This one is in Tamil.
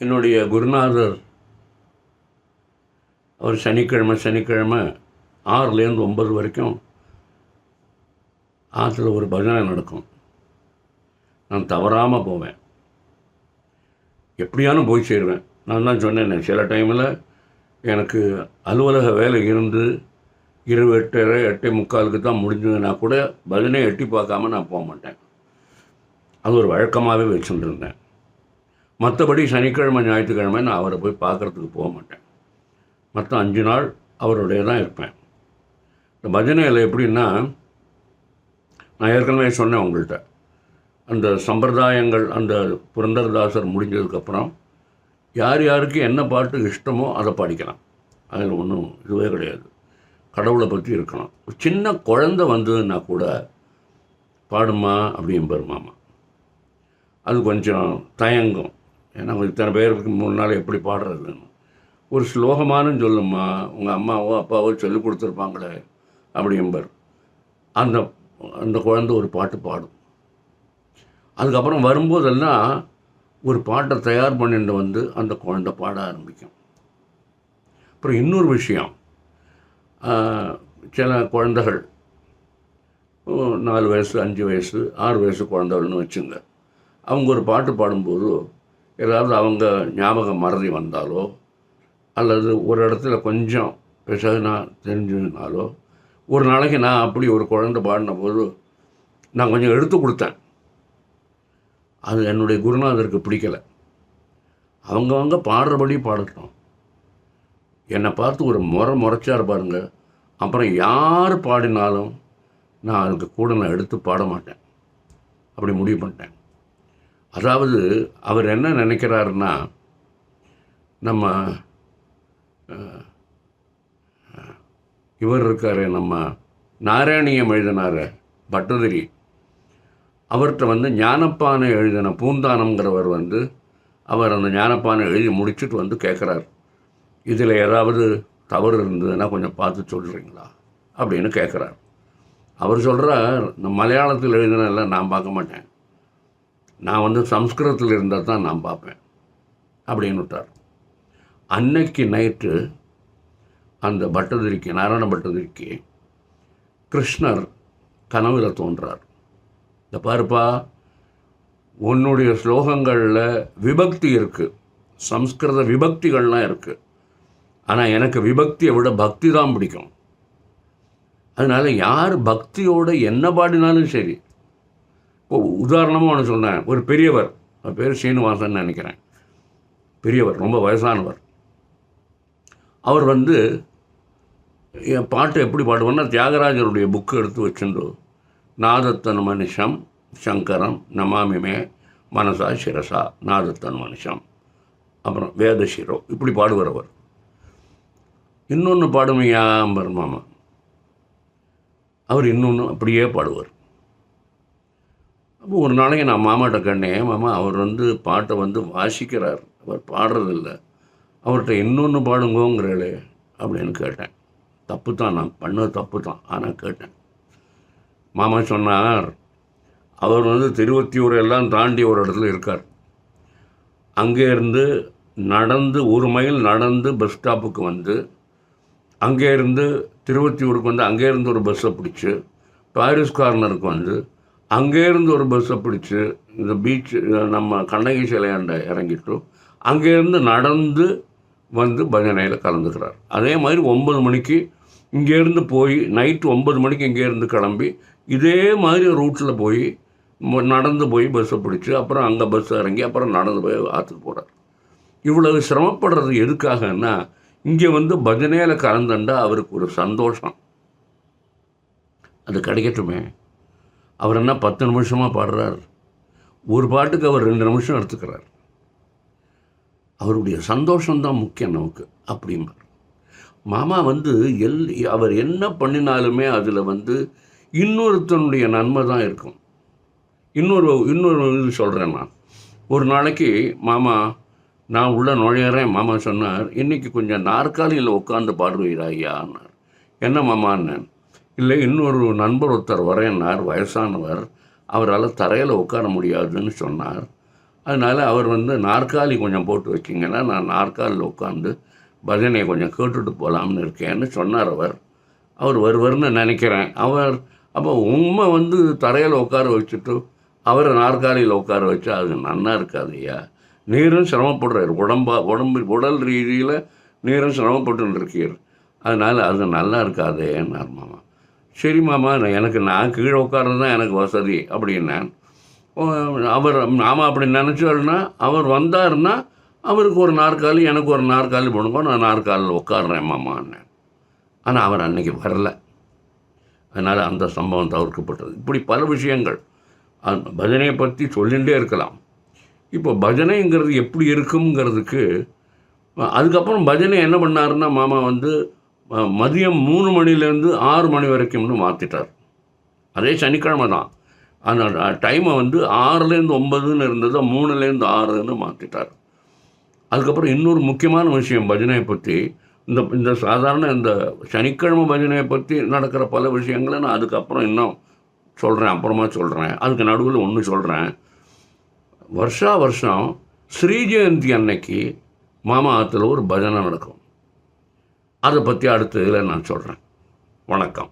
என்னுடைய குருநாதர் அவர் சனிக்கிழமை 6லேருந்து 9 வரைக்கும் ஆற்றுல ஒரு பஜனை நடக்கும். நான் தவறாமல் போவேன், எப்படியானும் போய் சேருவேன். நான் தான் சொன்னேன், சில டைமில் எனக்கு அலுவலக வேலை இருந்து இரவு 8:30 8:45 தான் முடிஞ்சதுன்னா கூட பஜனை எட்டி பார்க்காம நான் போக மாட்டேன். அது ஒரு வழக்கமாகவே வச்சுட்டு இருந்தேன். மற்றபடி சனிக்கிழமை ஞாயிற்றுக்கிழமை நான் அவரை போய் பார்க்குறதுக்கு போக மாட்டேன். மற்ற 5 நாள் அவருடைய தான் இருப்பேன். இந்த பஜனையில் எப்படின்னா, நான் ஏற்கனவே சொன்னேன் உங்கள்கிட்ட, அந்த சம்பிரதாயங்கள் அந்த புரந்தரதாசர் முடிஞ்சதுக்கப்புறம் யார் யாருக்கு என்ன பாட்டு இஷ்டமோ அதை பாடிக்கலாம். அதில் ஒன்றும் இதுவே கிடையாது. கடவுளை பற்றி இருக்கணும். சின்ன குழந்தை வந்ததுன்னா கூட பாடுமா அப்படிம்பார் மாமா. அது கொஞ்சம் தயங்கும். ஏன்னா இத்தனை பேருக்கு முன்னால் எப்படி பாடுறதுன்னு. ஒரு ஸ்லோகமானு சொல்லுமா, உங்கள் அம்மாவோ அப்பாவோ சொல்லி கொடுத்துருப்பாங்களே அப்படிம்பார். அந்த அந்த குழந்தை ஒரு பாட்டு பாடும். அதுக்கப்புறம் வரும்போதெல்லாம் ஒரு பாட்டை தயார் பண்ணிட்டு வந்து அந்த குழந்தை பாட ஆரம்பிக்கும். அப்புறம் இன்னொரு விஷயம், சில குழந்தைகள் 4 வயசு 5 வயசு 6 வயசு குழந்தைகள்னு வச்சுங்க, அவங்க ஒரு பாட்டு பாடும்போது ஏதாவது அவங்க ஞாபகம் மறதி வந்தாலோ அல்லது ஒரு இடத்துல கொஞ்சம் பிசகுனா தெரிஞ்சதுனாலோ, ஒரு நாளைக்கு நான் அப்படி ஒரு குழந்தை பாடின போது நான் கொஞ்சம் எடுத்து கொடுத்தேன். அது என்னுடைய குருநாதருக்கு பிடிக்கலை. அவங்கவங்க பாடுறபடி பாடட்டும், என்னை பார்த்து ஒரு முறைச்சார் பாருங்க. அப்புறம் யார் பாடினாலும் நான் அதுக்கு கூட நான் எடுத்து பாட மாட்டேன். அப்படி முடிவு பண்ணிட்டேன். அதாவது அவர் என்ன நினைக்கிறாருன்னா, நம்ம இவர் இருக்கார், நம்ம நாராயணியம் எழுதினார் பட்டதிரி, அவர்கிட்ட ஞானப்பானை எழுதின பூந்தானம்ங்கிறவர் அவர் அந்த ஞானப்பானை எழுதி முடிச்சுட்டு கேட்குறார், இதில் ஏதாவது தவறு இருந்ததுன்னா கொஞ்சம் பார்த்து சொல்கிறீங்களா அப்படின்னு கேட்குறார். அவர் சொல்கிறார், இந்த மலையாளத்தில் எழுதினெல்லாம் நான் பார்க்க மாட்டேன், நான் சம்ஸ்கிருதத்தில் இருந்தால் தான் நான் பார்ப்பேன் அப்படின்னு விட்டார். அன்னைக்கு நைட்டு அந்த பட்டதிரிக்கு, நாராயண பட்டதிரிக்கு கிருஷ்ணர் கனவில் தோன்றார். இந்த பாருப்பா, உன்னுடைய ஸ்லோகங்களில் விபக்தி இருக்குது, சம்ஸ்கிருத விபக்திகள்லாம் இருக்குது, ஆனால் எனக்கு விபக்தியை விட பக்தி தான் பிடிக்கும். அதனால் யார் பக்தியோடு என்ன பாடினாலும் சரி. இப்போ உதாரணமாக ஒன்று சொன்னேன், ஒரு பெரியவர், பேர் சீனிவாசன் நினைக்கிறேன், பெரியவர், ரொம்ப வயசானவர். அவர் என் பாட்டு எப்படி பாடுவார்னா, தியாகராஜருடைய புக்கு எடுத்து வச்சுட்டு, நாதத்தன் மனுஷம் சங்கரம் நமாமிமே மனசா சிரசா நாதத்தன் மனுஷம், அப்புறம் வேதசிரோ, இப்படி பாடுவார் அவர். இன்னொன்று பாடுமையாம்பர் மாமா, அவர் இன்னொன்று அப்படியே பாடுவார். அப்போ ஒரு நாளைக்கு நான் மாமாட்ட கண்டேன், மாமா அவர் பாட்டை வாசிக்கிறார், அவர் பாடுறதில்லை, அவர்கிட்ட இன்னொன்று பாடுங்கோங்கிறே அப்படின்னு கேட்டேன். தப்பு தான், நான் பண்ணது தப்பு தான், ஆனால் கேட்டேன். மாமா சொன்னார், அவர் திருவத்தியூர் எல்லாம் தாண்டி ஒரு இடத்துல இருக்கார். அங்கேருந்து நடந்து 1 மைல் நடந்து பஸ் ஸ்டாப்புக்கு அங்கேருந்து திருவத்தியூருக்கு அங்கேருந்து ஒரு பஸ்ஸை பிடிச்சி பாரிஸ் கார்னருக்கு அங்கேருந்து ஒரு பஸ்ஸை பிடிச்சி இந்த பீச் நம்ம கண்ணகி சிலையாண்ட இறங்கிட்டு அங்கேருந்து நடந்து பஜனையில் கலந்துக்கிறார். அதே மாதிரி 9 மணிக்கு இங்கேருந்து போய் நைட்டு 9 மணிக்கு இங்கேருந்து கிளம்பி இதே மாதிரி ரூட்டில் போய் நடந்து போய் பஸ்ஸை பிடிச்சி அப்புறம் அங்கே பஸ் இறங்கி அப்புறம் நடந்து போய் ஆற்றுக்கு போகிறார். இவ்வளவு சிரமப்படுறது எதுக்காகன்னா, இங்கே பஜனையில் கலந்துண்டா அவருக்கு ஒரு சந்தோஷம், அது கிடைக்கட்டுமே. அவர் என்ன 10 நிமிஷமாக பாடுறார், ஒரு பாட்டுக்கு அவர் 2 நிமிஷம் எடுத்துக்கிறார். அவருடைய சந்தோஷம்தான் முக்கியம் நமக்கு அப்படிம்பார் மாமா. அவர் என்ன பண்ணினாலுமே அதில் இன்னொருத்தனுடைய நன்மை தான் இருக்கும். இன்னொரு இது சொல்கிறேன் நான். ஒரு நாளைக்கு மாமா, நான் உள்ள நுழையிறேன், மாமா சொன்னார், இன்றைக்கி கொஞ்சம் நாற்காலியில் உட்காந்து பாடுவீரா ஐயான்னார். என்ன மாமான்னேன். இல்லை, இன்னொரு நண்பர் ஒருத்தர் வரேன்னார், வயசானவர், அவரால் தரையில் உட்கார முடியாதுன்னு சொன்னார், அதனால் அவர் வந்து நாற்காலி கொஞ்சம் போட்டு வைக்கிங்கன்னா நான் நாற்காலியில் உட்காந்து பஜனையை கொஞ்சம் கேட்டுட்டு போகலாம்னு இருக்கேன்னு சொன்னார் அவர் வருவார்னு நினைக்கிறேன். அவர் அப்போ உண்மை வந்து தரையில் உட்கார வச்சுட்டு அவரை நாற்காலியில் உட்கார வச்சா அது நன்னா இருக்காது ஐயா. நீரும் சிரமப்படுறார், உடல் ரீதியில் நீரும் சிரமப்பட்டு இருக்கீர், அதனால் அது நல்லா இருக்காதேன்னார் மாமா. சரி மாமா, நான் கீழே உட்கார்றது தான் எனக்கு வசதி அப்படின்னேன். அவர் மாமா அப்படி நினச்சாருன்னா அவர் வந்தாருன்னா அவருக்கு ஒரு நாற்காலி எனக்கு ஒரு நாற்காலி போடுங்க, நான் நாற்காலில் உட்காடுறேன் மாமான்னேன். ஆனால் அவர் அன்றைக்கி வரல. அதனால் அந்த சம்பவம் தவிர்க்கப்பட்டது. இப்படி பல விஷயங்கள் பஜனையை பற்றி சொல்லிகிட்டே இருக்கலாம். இப்போ பஜனைங்கிறது எப்படி இருக்குங்கிறதுக்கு அதுக்கப்புறம் பஜனை என்ன பண்ணாருன்னா மாமா வந்து மதியம் 3 மணிலேருந்து 6 மணி வரைக்கும்னு மாற்றிட்டார். அதே சனிக்கிழமை தான். அந்த டைமை வந்து 6லேருந்து 9ன்னு இருந்ததை 3லேருந்து 6ன்னு மாற்றிட்டார். அதுக்கப்புறம் இன்னொரு முக்கியமான விஷயம் பஜனையை பற்றி, இந்த சாதாரண இந்த சனிக்கிழமை பஜனையை பற்றி நடக்கிற பல விஷயங்களை நான் அதுக்கப்புறம் இன்னும் சொல்கிறேன், அப்புறமா சொல்கிறேன். அதுக்கு நடுவில் ஒன்று சொல்கிறேன். வருஷம் ஸ்ரீ ஜெயந்தி அன்னைக்கு மாமா ஆற்றுல ஒரு பஜனை நடக்கும். அதை பற்றி அடுத்த இதில் நான் சொல்கிறேன். வணக்கம்.